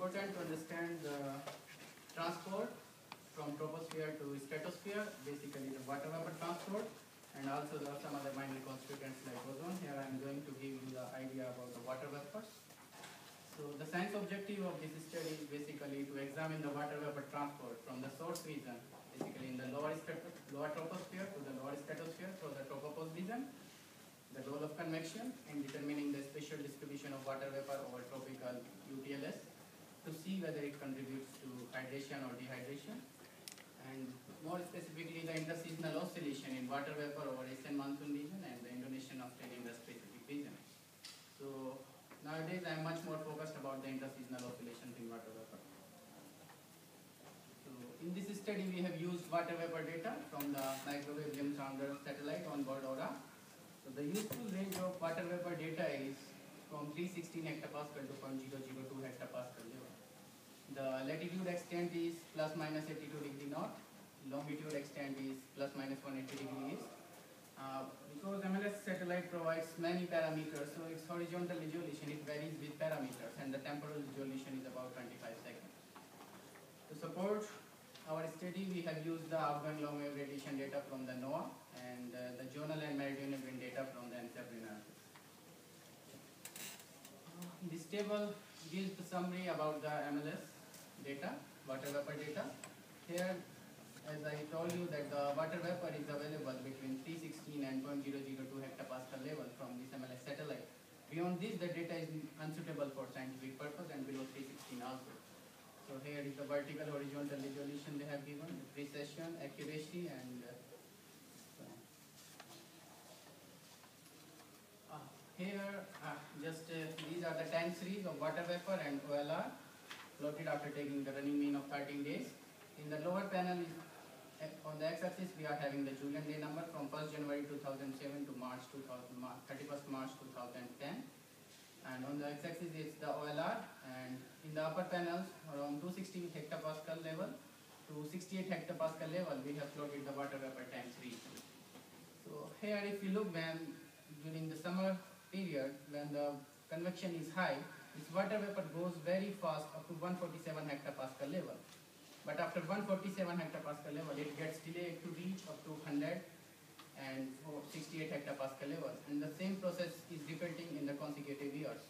important to understand the transport from troposphere to stratosphere, basically the water vapor transport, and also there are some other minor constituents like ozone. Here I am going to give you the idea about the water vapors. So the science objective of this study is basically to examine the water vapor transport from the source region, basically in the lower troposphere to the lower stratosphere through the tropopause region, the role of convection in determining the spatial distribution of water vapor over tropical UTLS, to see whether it contributes to hydration or dehydration, and more specifically the interseasonal oscillation in water vapor over Asian monsoon region and the Indonesian Australian West Pacific region. So nowadays I am much more focused about the interseasonal oscillations in water vapor. So in this study we have used water vapor data from the microwave limb sounder satellite on board Aura. So the useful range of water vapor data is from 316 hectopascal to 0.002 hectopascal level. The latitude extent is plus minus 82 degree north, longitude extent is plus minus 180 degree east. Because MLS satellite provides many parameters, so its horizontal resolution it varies with parameters, and the temporal resolution is about 25 seconds. To support our study, we have used the outgoing long wave radiation data from the NOAA and the zonal and meridional wind data from the NCEP analysis. This table gives the summary about the MLS data, water vapor data. Here, as I told you, that the water vapor is available between 316 and 0.002 hectopascal level from this MLS satellite. Beyond this, the data is unsuitable for scientific purpose, and below 316 also. So here is the vertical horizontal resolution they have given, the precession, accuracy, and so on. Here, these are the time series of water vapor and OLR plotted after taking the running mean of 13 days. In the lower panel, on the x-axis, we are having the Julian day number from 1st January 2007 to 31st March 2010. And on the x-axis, it's the OLR. And in the upper panels, around 260 hectopascal level to 68 hectopascal level, we have plotted the water vapor time series. So here, if you look, when during the summer period, when the convection is high, this water vapor goes very fast up to 147 hectopascal level. But after 147 hectopascal level, it gets delayed to reach up to 100 and 68 hectopascal level. And the same process is repeating in the consecutive years.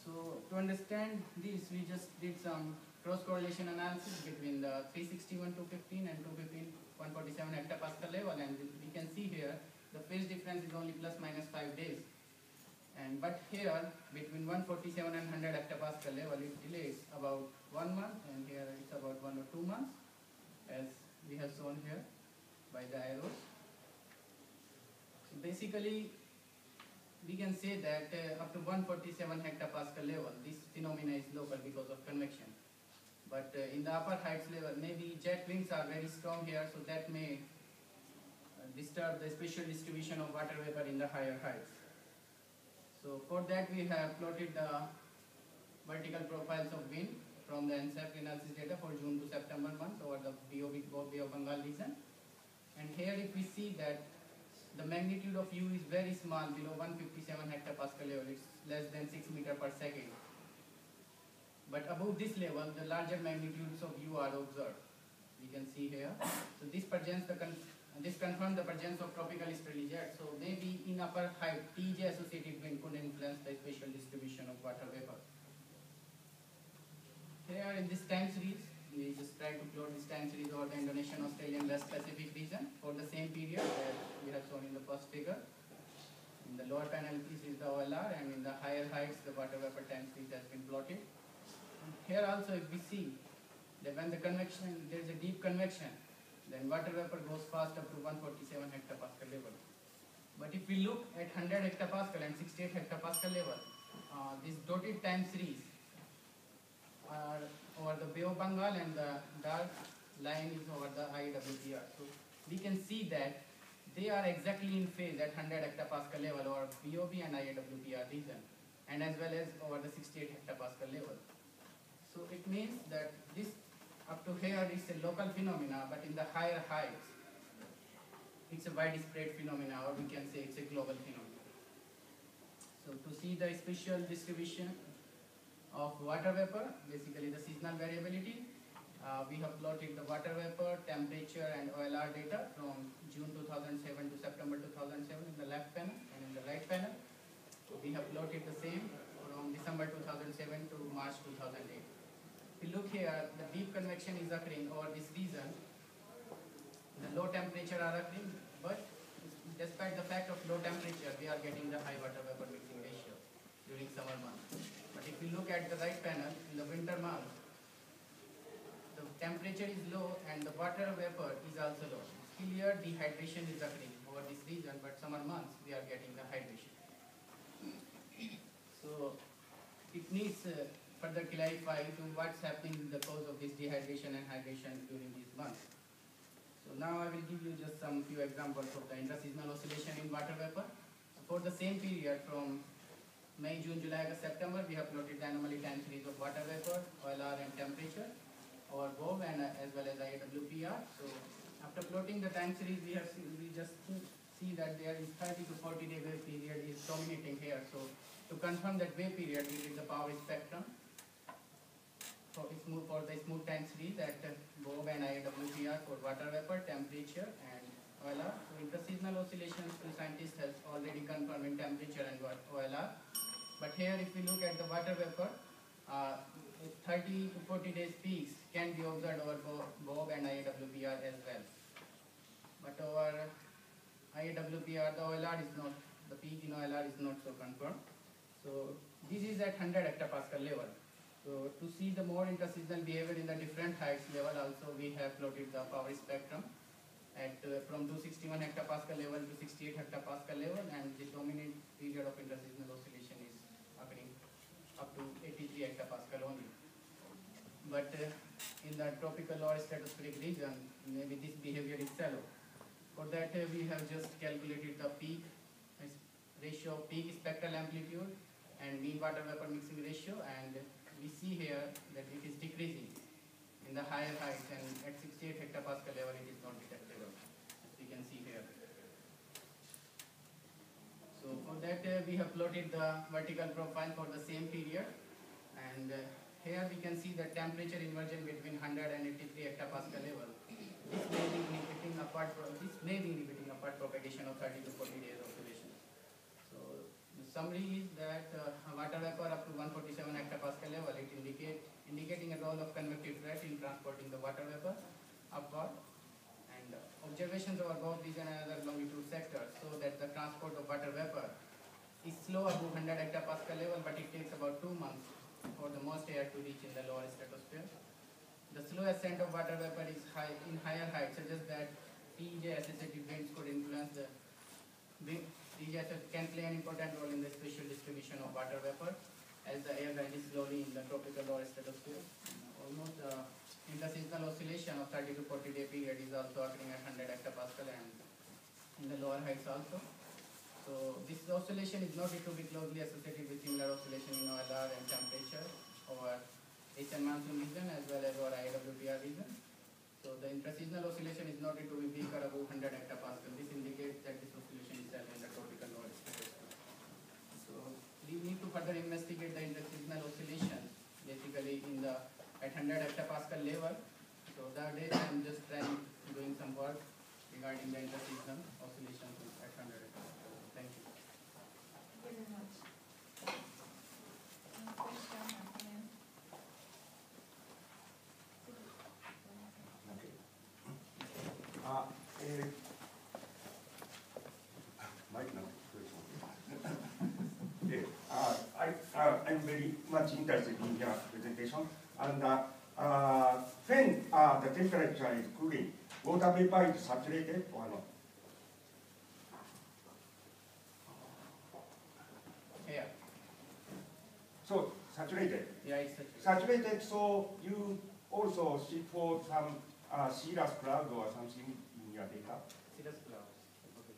So to understand this, we just did some cross-correlation analysis between the 361 215 and 215 147 hectopascal level, and we can see here the phase difference is only plus minus 5 days. But here, between 147 and 100 hectopascal level, it delays about 1 month, and here it's about 1 or 2 months, as we have shown here by the arrows. So basically, we can say that up to 147 hectopascal level, this phenomena is local because of convection. But in the upper heights level, maybe jet winds are very strong here, so that may disturb the spatial distribution of water vapor in the higher heights. So for that, we have plotted the vertical profiles of wind from the NCEP analysis data for June to September months over the Bay of Bengal region. And here, if we see that the magnitude of U is very small, below 157 hectopascal level, it's less than 6 meters per second. But above this level, the larger magnitudes of U are observed. We can see here. So this confirms the presence of tropical easterly jets. So maybe in upper height, TJ associated wind could influence the spatial distribution of water vapor. Here in this time series, we just try to plot this time series over the Indonesian Australian West Pacific region for the same period that we have shown in the first figure. In the lower panel, this is the OLR, and in the higher heights, the water vapor time series has been plotted. And here also, if we see that when the convection, there is a deep convection, then water vapor goes fast up to 147 hectopascal level. But if we look at 100 hectopascal and 68 hectopascal level, this dotted time series are over the Bay of Bengal, and the dark line is over the IWPR. So we can see that they are exactly in phase at 100 hectopascal level over BOB and IWPR region, and as well as over the 68 hectopascal level. So it means that this up to here is a local phenomena, but in the higher heights, it's a widespread phenomena, or we can say it's a global phenomena. So to see the spatial distribution of water vapor, basically the seasonal variability. We have plotted the water vapor, temperature and OLR data from June 2007 to September 2007 in the left panel, and in the right panel we have plotted the same from December 2007 to March 2008. If you look here, the deep convection is occurring over this region. The low temperature are occurring, but despite the fact of low temperature, we are getting the high water vapor mixing ratio during summer months. But if you look at the right panel, in the winter months, the temperature is low and the water vapor is also low. Clear dehydration is occurring over this region, but summer months we are getting the hydration. So it needs further clarify to what's happening, the cause of this dehydration and hydration during these months. So now I will give you just some few examples of the interseasonal oscillation in water vapor. So for the same period from May, June, July, August, September, we have plotted the anomaly time series of water vapor, OLR and temperature, or BOV and as well as IAWPR. So after plotting the time series, we just see that there is 30 to 40 day wave period is dominating here. So to confirm that wave period, we did the power spectrum for the smooth time series at BOV and IAWPR for water vapor, temperature and OLR. So interseasonal oscillations, the scientists have already confirmed in temperature and OLR. But here if we look at the water vapor, 30 to 40 days peaks can be observed over BOV and IAWPR as well. But over IAWPR, the OLR is not, the peak in OLR is not so confirmed. So this is at 100 hectopascal level. So to see the more interseasonal behavior in the different heights level, also we have plotted the power spectrum at from 261 hectopascal level to 68 hectopascal level, and the dominant period of interseasonal oscillation is occurring up to 83 hectopascal only. But in the tropical lower stratospheric region, maybe this behavior is shallow. For that, we have just calculated the peak ratio of peak spectral amplitude and mean water vapor mixing ratio, and we see here that it is decreasing in the higher heights, and at 68 hectopascal level it is not detectable, as we can see here. So for that, we have plotted the vertical profile for the same period, and here we can see the temperature inversion between 100 and 83 hectopascal level. This may be inhibiting upward propagation of 30 to 40 days oscillation. So the summary is that water vapor up to 147 hectopascal level, it indicating a role of convective threat in transporting the water vapor upward, and observations over both region and other longitude sectors so that the transport of water vapor is slow above 100 hectopascal level, but it takes about 2 months for the most air to reach in the lower stratosphere. The slow ascent of water vapor is high in higher heights, suggests that TEJ associated winds could influence the TEJ can play an important role in the spatial distribution of water vapor as the air rises slowly in the tropical lower stratosphere. Almost interseasonal oscillation of 30 to 40 day period is also occurring at 100 hectopascal and in the lower heights also. So this oscillation is noted to be closely associated with similar oscillation in OLR and temperature over Asian monsoon region as well as our IAWPR region. So the interseasonal oscillation is noted to be weaker above 100 hectopascal. This indicates that this oscillation is held in the tropical lower stratosphere. So we need to further investigate the interseasonal oscillation basically in the at 100 hectopascal level. So nowadays I am just doing some work regarding the interseasonal oscillation at 100 hectopascal. Thank you. Thank you very much. I'm very much interested in your presentation. And when the temperature is cooling, water vapor is saturated or not? Yeah. So saturated. Yeah, it's Saturated. So you also see for some cirrus cloud or something in your data. cirrus clouds. Okay.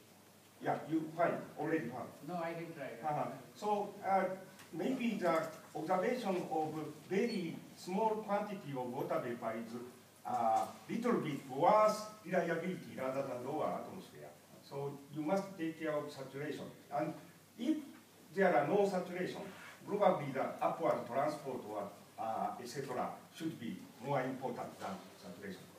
Yeah, you already found. No, I didn't try. So maybe the observation of very small quantity of water vapor is little bit worse reliability rather than lower atmosphere. So you must take care of saturation. And if there are no saturation, probably the upward transport or etc. should be more important than the pressure.